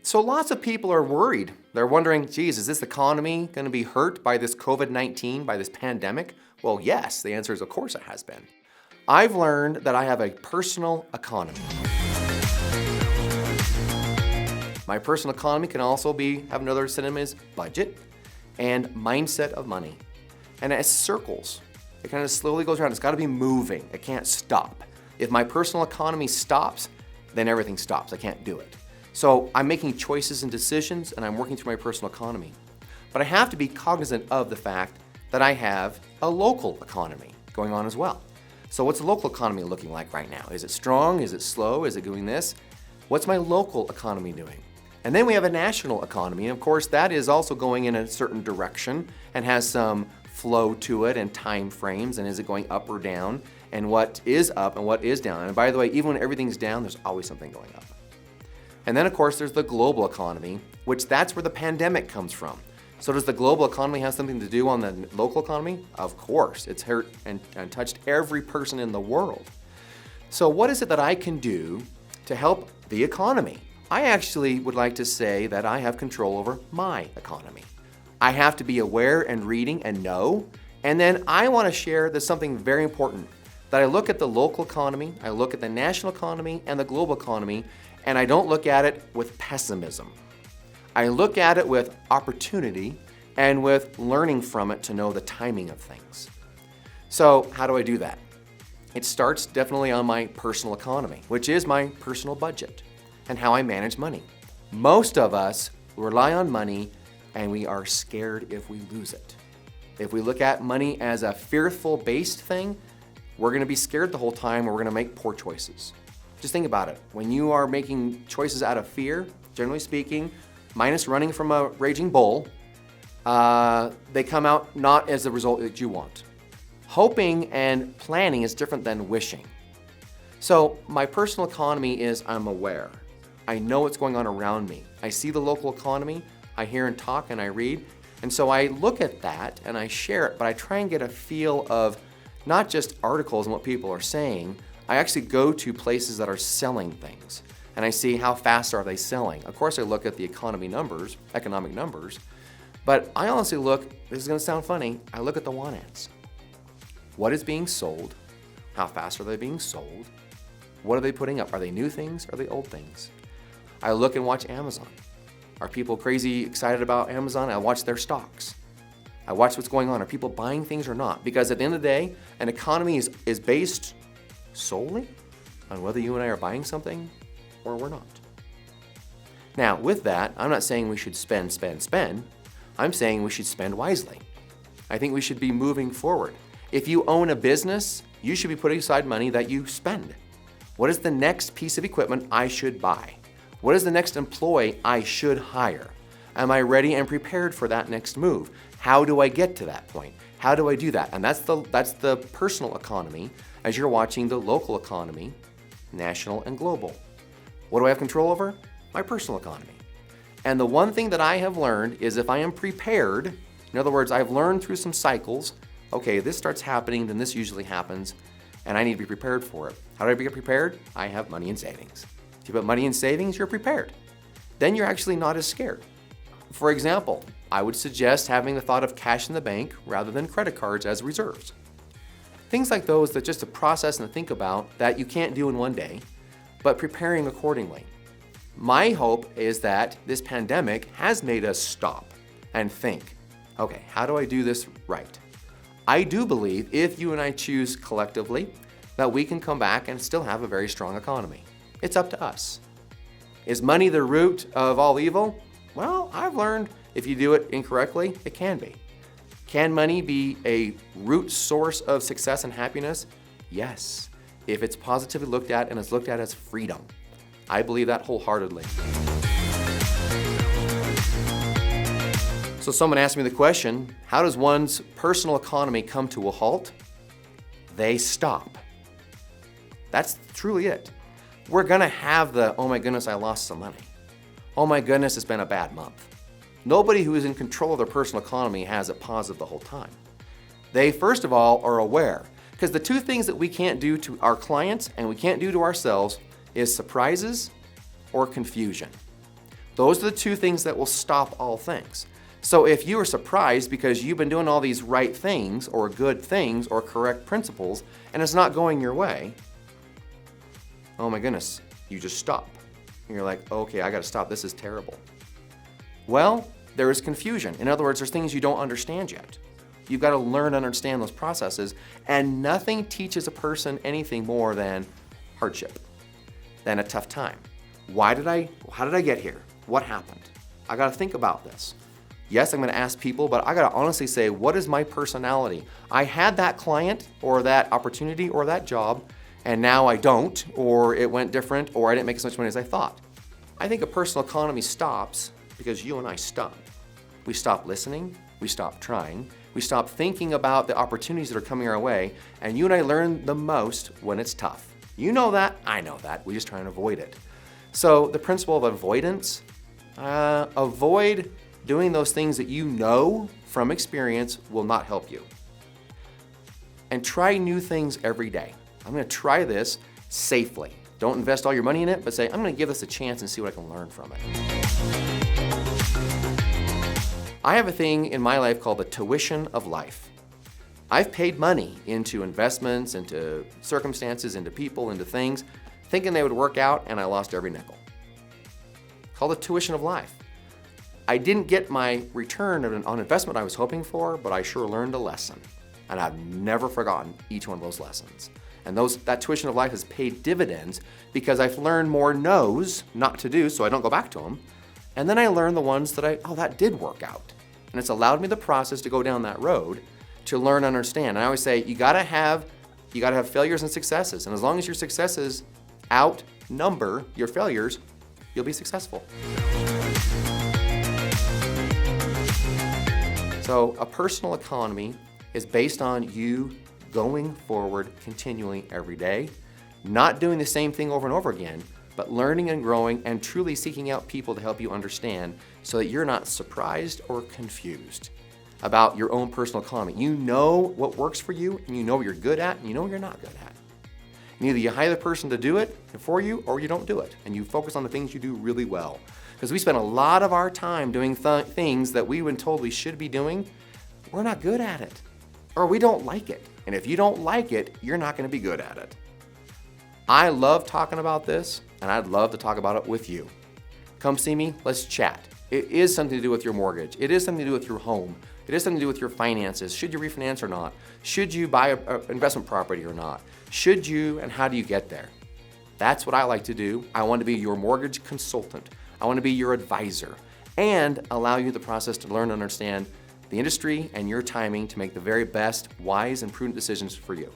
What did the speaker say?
So lots of people are worried. They're wondering, geez, is this economy going to be hurt by this COVID-19, by this pandemic? Well, yes, the answer is of course it has been. I've learned that I have a personal economy. My personal economy can also have another synonym is budget and mindset of money. And it circles. It kind of slowly goes around. It's got to be moving. It can't stop. If my personal economy stops, then everything stops. I can't do it. So I'm making choices and decisions, and I'm working through my personal economy. But I have to be cognizant of the fact that I have a local economy going on as well. So what's the local economy looking like right now? Is it strong? Is it slow? Is it doing this? What's my local economy doing? And then we have a national economy, and of course that is also going in a certain direction and has some flow to it and time frames, and is it going up or down, and what is up and what is down. And by the way, even when everything's down, there's always something going up. And then of course there's the global economy, which that's where the pandemic comes from. So does the global economy have something to do on the local economy? Of course, it's hurt and touched every person in the world. So what is it that I can do to help the economy? I actually would like to say that I have control over my economy. I have to be aware and reading and know. And then I want to share there's something very important, that I look at the local economy, I look at the national economy and the global economy, and I don't look at it with pessimism. I look at it with opportunity and with learning from it to know the timing of things. So how do I do that? It starts definitely on my personal economy, which is my personal budget and how I manage money. Most of us rely on money and we are scared if we lose it. If we look at money as a fearful-based thing, we're going to be scared the whole time, or we're going to make poor choices. Just think about it. When you are making choices out of fear, generally speaking, minus running from a raging bull, they come out not as the result that you want. Hoping and planning is different than wishing. So my personal economy is I'm aware. I know what's going on around me. I see the local economy, I hear and talk and I read. And so I look at that and I share it, but I try and get a feel of not just articles and what people are saying. I actually go to places that are selling things and I see how fast are they selling. Of course I look at the economic numbers, but I honestly look, this is gonna sound funny, I look at the want ads. What is being sold? How fast are they being sold? What are they putting up? Are they new things? Are they old things? I look and watch Amazon. Are people crazy excited about Amazon? I watch their stocks. I watch what's going on. Are people buying things or not? Because at the end of the day, an economy is based solely on whether you and I are buying something or we're not. Now, with that, I'm not saying we should spend. I'm saying we should spend wisely. I think we should be moving forward. If you own a business, you should be putting aside money that you spend. What is the next piece of equipment I should buy? What is the next employee I should hire? Am I ready and prepared for that next move? How do I get to that point? How do I do that? And that's the personal economy as you're watching the local economy, national and global. What do I have control over? My personal economy. And the one thing that I have learned is if I am prepared, in other words, I've learned through some cycles, okay, this starts happening, then this usually happens, and I need to be prepared for it. How do I get prepared? I have money in savings. If you put money in savings, you're prepared. Then you're actually not as scared. For example, I would suggest having the thought of cash in the bank rather than credit cards as reserves. Things like those that just to process and to think about that you can't do in one day, but preparing accordingly. My hope is that this pandemic has made us stop and think, okay, how do I do this right? I do believe if you and I choose collectively that we can come back and still have a very strong economy. It's up to us. Is money the root of all evil? Well, I've learned if you do it incorrectly, it can be. Can money be a root source of success and happiness? Yes, if it's positively looked at and is looked at as freedom. I believe that wholeheartedly. So someone asked me the question, how does one's personal economy come to a halt? They stop. That's truly it. We're gonna have the, oh my goodness, I lost some money. Oh my goodness, it's been a bad month. Nobody who is in control of their personal economy has it positive the whole time. They, first of all, are aware. Because the two things that we can't do to our clients and we can't do to ourselves is surprises or confusion. Those are the two things that will stop all things. So if you are surprised because you've been doing all these right things or good things or correct principles and it's not going your way, oh my goodness, you just stop. And you're like, okay, I gotta stop, this is terrible. Well, there is confusion. In other words, there's things you don't understand yet. You've got to learn to understand those processes, and nothing teaches a person anything more than hardship, than a tough time. How did I get here? What happened? I got to think about this. Yes, I'm going to ask people, but I got to honestly say, what is my personality? I had that client or that opportunity or that job, and now I don't, or it went different, or I didn't make as much money as I thought. I think a personal economy stops because you and I stop. We stop listening, we stop trying, we stop thinking about the opportunities that are coming our way, and you and I learn the most when it's tough. You know that, I know that, we just try and avoid it. So the principle of avoidance, avoid doing those things that you know from experience will not help you. And try new things every day. I'm gonna try this safely. Don't invest all your money in it, but say, I'm gonna give this a chance and see what I can learn from it. I have a thing in my life called the tuition of life. I've paid money into investments, into circumstances, into people, into things, thinking they would work out, and I lost every nickel. Called the tuition of life. I didn't get my return on investment I was hoping for, but I sure learned a lesson. And I've never forgotten each one of those lessons. And that tuition of life has paid dividends because I've learned more no's not to do so I don't go back to them. And then I learned the ones that that did work out. And it's allowed me the process to go down that road to learn and understand. And I always say, you gotta have failures and successes. And as long as your successes outnumber your failures, you'll be successful. So a personal economy is based on you going forward continually every day, not doing the same thing over and over again, but learning and growing and truly seeking out people to help you understand so that you're not surprised or confused about your own personal economy. You know what works for you, and you know what you're good at, and you know what you're not good at. And either you hire the person to do it for you, or you don't do it, and you focus on the things you do really well. Because we spend a lot of our time doing things that we've been told we should be doing, we're not good at it, or we don't like it. And if you don't like it, you're not gonna be good at it. I love talking about this, and I'd love to talk about it with you. Come see me, let's chat. It is something to do with your mortgage. It is something to do with your home. It is something to do with your finances. Should you refinance or not? Should you buy an investment property or not? Should you, and how do you get there? That's what I like to do. I want to be your mortgage consultant. I want to be your advisor and allow you the process to learn and understand the industry and your timing to make the very best, wise, and prudent decisions for you.